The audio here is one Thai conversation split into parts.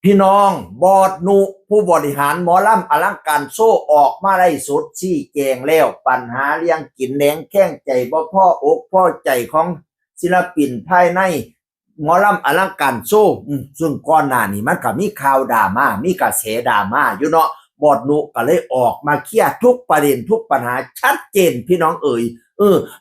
พี่น้องบอดนุผู้บริหารหมอลำอลังการโซ่ออกมาได้สุดชี้แจงแล้วปัญหาเลี้ยงกินแหนงแข้งใจบ่พ่ออกพ่อใจของศิลปินภายในหมอลำอลังการโซ่ซึ่งก่อนหน้านี้มันก็มีข่าวดราม่ามีกระแสดราม่าอยู่เนาะบอดนุก็เลยออกมาเคลียร์ทุกประเด็นทุกปัญหาชัดเจนพี่น้องเอ๋ย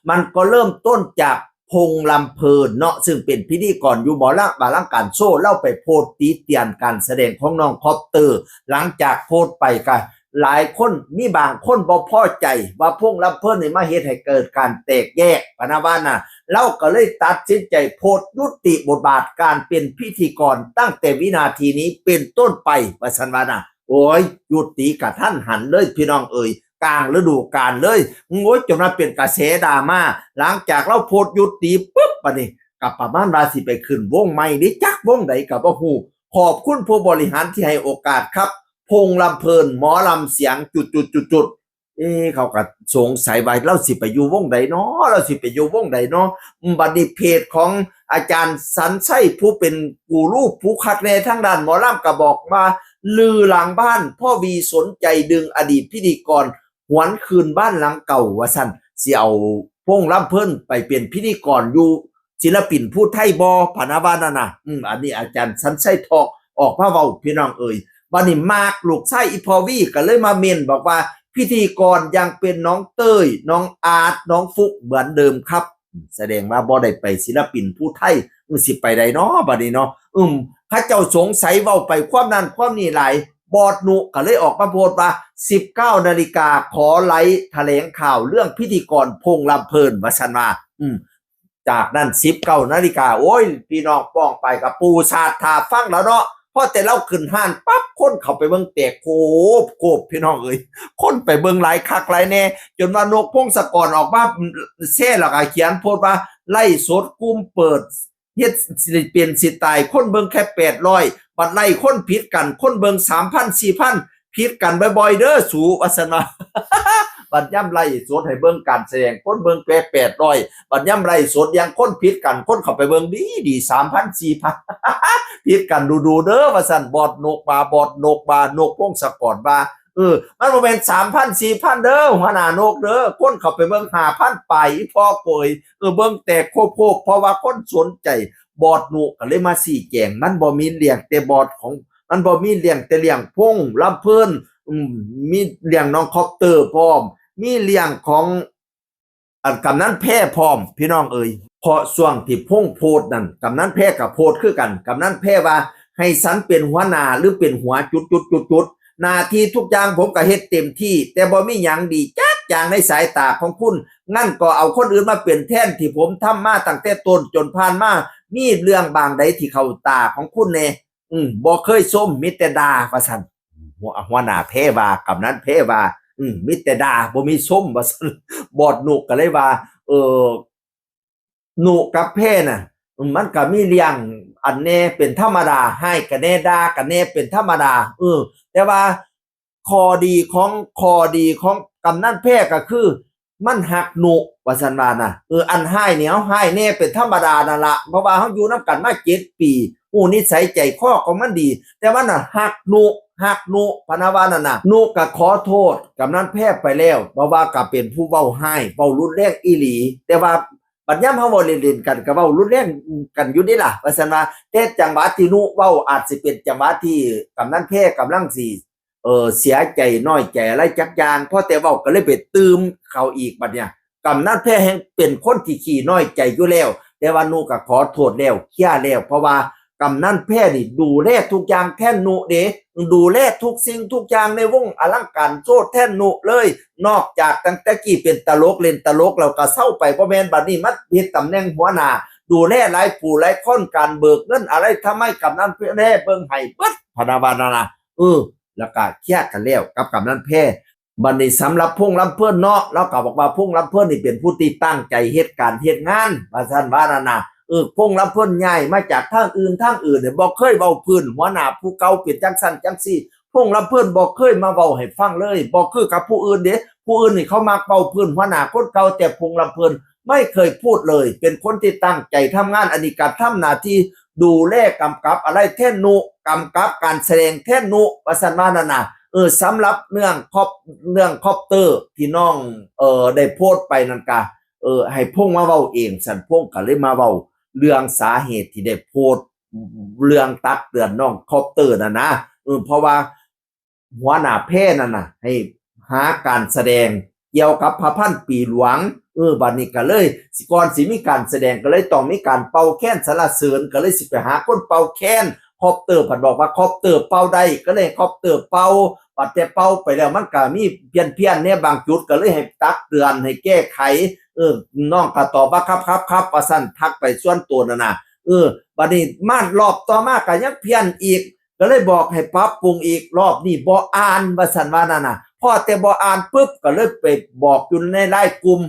มันก็เริ่มต้นจากพงลำเพลินเนาะซึ่งเป็นพิธีกรอยู่หมอลำบาลังการโซ่เล่าไปโพสต์ตีเตียนการแสดงของน้องคอปเตอร์หลังจากโพสต์ไปกันหลายคนมีบางคนบ่พอใจว่าพงลำเพลินนี่มาเฮ็ดให้เกิดการแตกแยกปนะว่าน่ะเราก็เลยตัดสินใจโพสต์ยุติบทบาทการเป็นพิธีกรตั้งแต่วินาทีนี้เป็นต้นไปว่าซั่นว่าน่ะโอ้ยยุติกะท่านหันเลยพี่น้องเอ๋ยกลางฤดูกาลเลยโอ้ยจนมาเป็นกระแสดราม่าหลังจากเราโพสต์ยุติปุ๊บปะนี่กับประมาณราศีไปขึ้นวงใหม่นี่จักวงใดกับบ่ฮู้ขอบคุณผู้บริหารที่ให้โอกาสครับพงลำเพลินหมอลำเสียงจุดเขาก็สงสัยว่าเราสิไปอยู่วงใดเนาะเราสิไปอยู่วงใดเนาะบัดนี้เพจของอาจารย์สันไส้ผู้เป็นกูรูผู้คัดแลทางด้านหมอลำก็บอกมาลือหลังบ้านพ่อวีสนใจดึงอดีตพิธีกรหวนคืนบ้านหลังเก่าว่าซั่นสิเอาพงลำเพิ่นไปเป็นพิธีกรอยู่ศิลปินผู้ไทยบอพนาวานั่นน่ะอันนี้อาจารย์สันไส้ทอกออกมาเว้าพี่น้องเอ่ยบัดนี้มากลูกไส้อีพอวีก็เลยมาเมนบอกว่าพิธีกรยังเป็นน้องเต้ยน้องอาร์ตน้องฟุกเหมือนเดิมครับแสดงว่าบ่ได้ไปศิลปินผู้ไทยสิไปใดเนาะบัดนี้เนาะพระเจ้าสงสัยเว้าไปความนั้นความนี้หลายบอดนุก็เลยออกมาโพสต์ว่า19 นาฬิกาขอไลฟ์แถลงข่าวเรื่องพิธีกรพงลำเพลินว่าซั่นว่าจากนั้น19 นาฬิกาโอ้ยพี่น้องป้องไปกับปูชาดทาฟังแล้วเนาะพอแต่เราขึ้นห้านปั๊บคนเข้าไปเบิ่งแตกโกบพี่น้องเอ้ยคนไปเบิ่งหลายคักหลายแน่จนว่านกพงศกรออกมาแซ่แล้วก็เขียนโพสต์ว่าไล่สดกุมเปิดเฮ็ดสิเปลี่ยนสิตายคนเบิ่งแค่800บัดไล่คนผิดกันคนเบิ่ง 3,000 4,000ผิดกันบ่อยๆเด้อสูว่าซั่นว่าบัดย่ำไล่สดให้เบิ่งการแสดงคนเบิ่งแค่800บัดย่ำไล่สดยังคนผิดกันคนเข้าไปเบิ่งดีๆ 3,000 4,000ผิดกันดูๆเด้อว่าซั่นบอดนกบานกพงศกรว่ามันบ่แม่น 3,000 4,000เด้อหัวหน้านกเด้อคนเข้าไปเบิ่ง 5,000 ไปพอโกยเบิ่งแตกโคบๆเพราะว่าคนสนใจบอดนุก็เลยมาชี้แจงมันบ่มีเลี้ยงแต่บอดของมันบ่มีเลี้ยงแต่เลี้ยงพงลำเพิ่นมีเลี้ยงน้องคอปเตอร์พร้อมมีเลี้ยงของกำนันแพ้พร้อมพี่น้องเอ่ยเพราะช่วงที่พงโพดนั่นกำนันแพ้กับโพดคือกันกำนันแพ้ว่าให้สันเป็นหัวหน้าหรือเป็นหัวจุดหน้าที่ทุกอย่างผมก็เฮ็ดเต็มที่แต่บ่มีหยังดีจักอย่างในสายตาของคุณงั้นก็เอาคนอื่นมาเป็นแทนที่ผมทำมาตั้งแต่ต้นจนผ่านมามีเรื่องบางใดที่เข้าตาของคุณแน่บ่เคยส้มมิแต่ด่าว่าซั่นหัวหน้าแพ้ว่ากำนันแพ้ว่ามิแต่ด่าบ่มีส้มว่าซั่นบอดนุกก็เลยว่านุกับแพ้น่ะมันก็มีเรื่องอันแน่เป็นธรรมดาให้ก็แน่ด่าก็แน่เป็นธรรมดาแต่ว่าข้อดีของกำนันแพ้ก็คือมันหักนุว่าซั่นว่าน่ะอันให้เนี่ยเอาให้แน่เป็นธรรมดานั่นล่ะเพราะว่าเฮาอยู่นำกันมา7 ปีฮู้นิสัยใจคอของมันดีแต่ว่าน่ะหักนุพนาวานั่นน่ะนุก็ขอโทษกำนันแพ้ไปแล้วเพราะว่าก็เป็นผู้เว้าให้เว้ารุนแรงอีหลีแต่ว่าบัดยามเฮาเว้าเล่นๆกันก็เว้ารุนแรงกันอยู่เดะล่ะว่าซั่นว่าแต่จังหวะที่นุเว้าอาจสิเป็นจังหวะที่กำนันแพ้กำลังสิเสียใจน้อยใจอะไรจักอย่างพอแต่เว้าก็เลยไปตืมเขาอีกบัดเนี่ยกำนันแพ้แฮงเป็นคนที่ขี้น้อยใจอยู่แล้วแต่ว่านุก็ขอโทษแล้วเคลียร์แล้วเพราะว่ากำนันแพ้นี่ดูแลทุกอย่างแทนนุเด้ดูแลทุกสิ่งทุกอย่างในวงอลังการโชดแทนนุเลยนอกจากตั้งแต่กี้เป็นตลกเล่นตลกแล้วก็เซาไปบ่แม่นบัดนี้มันเฮ็ดตำแหน่งหัวหน้าดูแลหลายผู้หลายคนการเบิกเงินอะไรทำไมกำนันแพ้เบิ่งให้เบิดพนาวานะแล้วก็เคลียร์กันแล้วกับกำนันแพ้บัดนี้สำหรับพงลำเพิ่นเนาะแล้วก็บอกว่าพงลำเพิ่นนี่เป็นผู้ที่ตั้งใจเฮ็ดการเฮ็ดงานว่าซั่นว่านั่นน่ะพงลำเพิ่นย้ายมาจากทางอื่นเนี่ยบ่เคยเว้าพื้นหัวหน้าผู้เก่าเป็นจังซั่นจังซี่พงลำเพิ่นบ่เคยมาเว้าให้ฟังเลยบ่คือกับผู้อื่นเด้ผู้อื่นนี่เขามักเว้าพื้นหัวหน้าคนเก่าแต่พงลำเพิ่นไม่เคยพูดเลยเป็นคนที่ตั้งใจทำงานอันนี้ก็ทำหน้าที่ ดูแลกำกับอะไรแท่นนุกำกับการแสดงแท่นนุว่าซั่นว่านั่นน่ะสำหรับเรื่องคอปเตอร์ที่น้องได้โพสต์ไปนั่นกะให้พงมาเว้าเองสันพงก็เลยมาเว้าเรื่องสาเหตุที่ได้โพสต์เรื่องตักเตือนน้องคอปเตอร์น่ะนะเพราะว่าหัวหน้าแพร่นั่นน่ะให้หาการแสดงเกี่ยวกับพระพันปีหลวงบัดนี้ก็เลยก่อนสิมีการแสดงก็เลยต้องมีการเป่าแค้นสรรเสริญก็เลยสิไปหาคนเป่าแค้นคอปเตอร์ผัดบอกว่าคอปเตอร์เป่าได้ก็เลยคอปเตอร์เป่าปัดแต่เป่าไปแล้วมันก็มีเพี้ยนเนี่ยบางจุดก็เลยให้ตักเตือนให้แก้ไขน้องก็ตอบว่าครับประสันทักไปส่วนตัวนั่นน่ะบัดนี้มารอบต่อมาก็ยังเพี้ยนอีกก็เลยบอกให้ปรับปรุงอีกรอบนี้บ่อ่านว่าซั่นว่านั่นน่ะพอแต่บ่อ่านปุ๊บก็เลยไปบอกอยู่ในไลน์กลุ่ม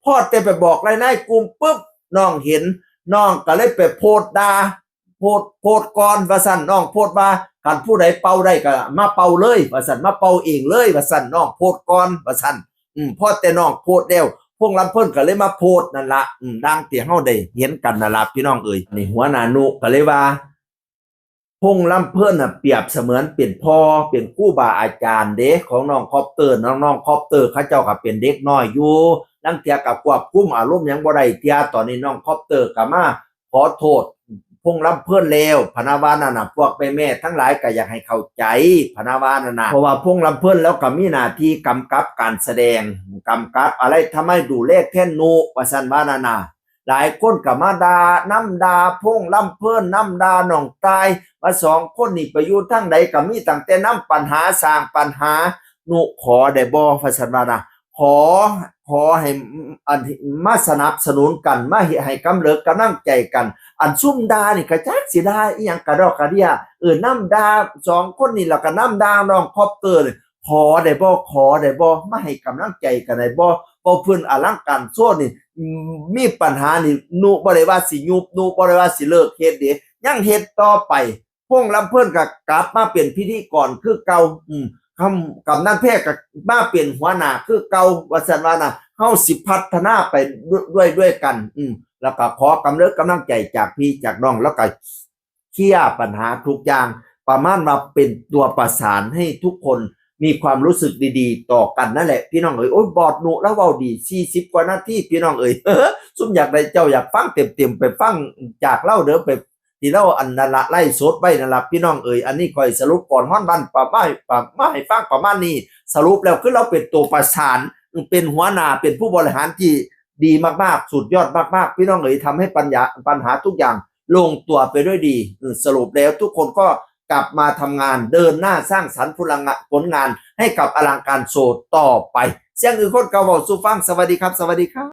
พอแต่ไปบอกในไลน์กลุ่มปุ๊บน้องเห็นน้องก็เลยไปโพสต์ด่าโพสต์ก่อนว่าซั่นน้องโพสต์ว่าคันผู้ใดเป่าได้ก็มาเป่าเลยว่าซั่นมาเป่าเองเลยว่าซั่นน้องโพสต์ก่อนว่าซั่นพอแต่น้องโพสต์แล้วพวกลำเพิ่นก็เลยมาโพสต์นั่นล่ะดังที่เฮาได้เห็นกันนั่นล่ะพี่น้องเอ้ยนี่หัวหน้านุก็เลยว่าพงลำเพิ่นน่ะเปรียบเสมือนเป็นพ่อเป็นครูบาอาจารย์เด็กของน้องคอปเตอร์น้องคอปเตอร์เขาเจ้าก็เป็นเด็กน้อยอยู่ลังเทียกับควบคุมอารมณ์หยังบ่ได้เทียตอนนี้น้องคอปเตอร์ก็มาขอโทษพงลำเพิ่นแล้วพนาวานั่นน่ะพวกแม่ทั้งหลายก็อยากให้เข้าใจพนาวานั่นน่ะเพราะว่าพงลำเพิ่นแล้วก็มีหน้าที่กำกับการแสดงกำกับอะไรทำให้ดูเลขแท่นนุว่าซั่นว่านั่นน่ะหลายคนก็มาด่าน้ำด่าพงลำเพิ่นน้ำด่าน้องตายว่าสองคนนี่ไปอยู่ทั้งใดก็มีตั้งแต่น้ำปัญหาสร้างปัญหานุขอได้บ่ว่าซั่นว่าน่ะขอให้มาสนับสนุนกันมาให้กำเริบกำลังใจกันอันซุ่มดานี่ก็จักสิได้อีหยังกระดอกกระเดียน้ำดาสองคนนี่แล้วก็น้ำดาน้องคอปเตอร์ขอได้บ่มาให้กำลังใจกันได้บ่เพิ่นอลังการโซ่นี่มีปัญหานี่นุบ่ได้ว่าสิยุบนุบ่ได้ว่าสิเลิกเฮ็ดเด้ยังเฮ็ดต่อไปพวกลำเพิ่นก็กลับมาเป็นพิธีกรคือเก่าคำนั้นแพทย์ก็มาเป็นหัวหน้าคือเก่าว่าซั่นว่าน่ะเฮาสิพัฒนาไปด้วยกันแล้วก็ขอกำลังใจจากพี่จากน้องแล้วก็เคลียร์ปัญหาทุกอย่างประมาณว่าเป็นตัวประสานให้ทุกคนมีความรู้สึกดีๆต่อกันนั่นแหละพี่น้องเอ๋ยโอ๊ยบอดหนุแล้วเว้าดี40กว่านาทีพี่น้องเอ๋ยซุ่มอยากได้เจ้าอยากฟังเต็มๆไปฟังจากเล่าเด้อไปที่เล่าอันนั้นละไล่สดไว้นั่นล่ะพี่น้องเอ๋ยอันนี้ค่อยสรุปก่อนฮ้อนบ้านป้ามาให้ฟังประมาณนี้สรุปแล้วคือเราเป็นตัวประสานเป็นหัวหน้าเป็นผู้บริหารที่ดีมากๆสุดยอดมากๆพี่น้องเอ๋ยทำให้ปัญหาทุกอย่างลงตัวไปด้วยดีสรุปแล้วทุกคนก็กลับมาทำงานเดินหน้าสร้างสรรค์ผลงานให้กับอลังการโชว์ต่อไปเสียงอื่นคนเก่าบอกสู่ฟังสวัสดีครับ